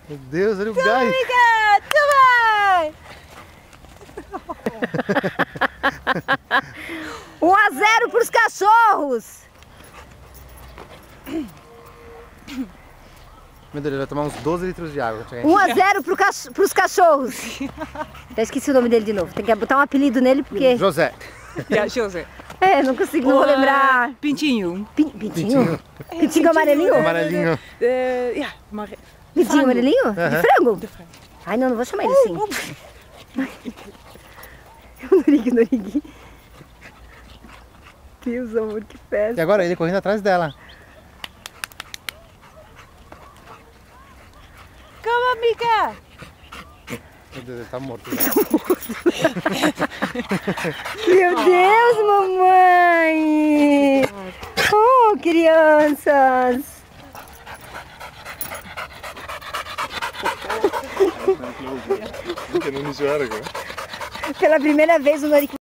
Meu Deus, olha o gás. Mica, tu vai! 1-0 pros cachorros! Meu Deus, ele vai tomar uns 12 litros de água. 1-0 pros cachorros. Já esqueci o nome dele de novo. Tem que botar um apelido nele porque... José. José. É, não consigo, não vou lembrar. Pintinho. Pintinho? Pintinho amarelinho? Amarelinho. Ja, maar... Pintinho amarelinho? De frango? De frango. Ai, não vou chamar ele assim. Norig. Deus, amor, que E festa. agora ele correndo atrás dela. Calma, Mica! Meu Deus, ele tá morto. Meu Deus, mamãe! Oh, crianças! Pela primeira vez o Norik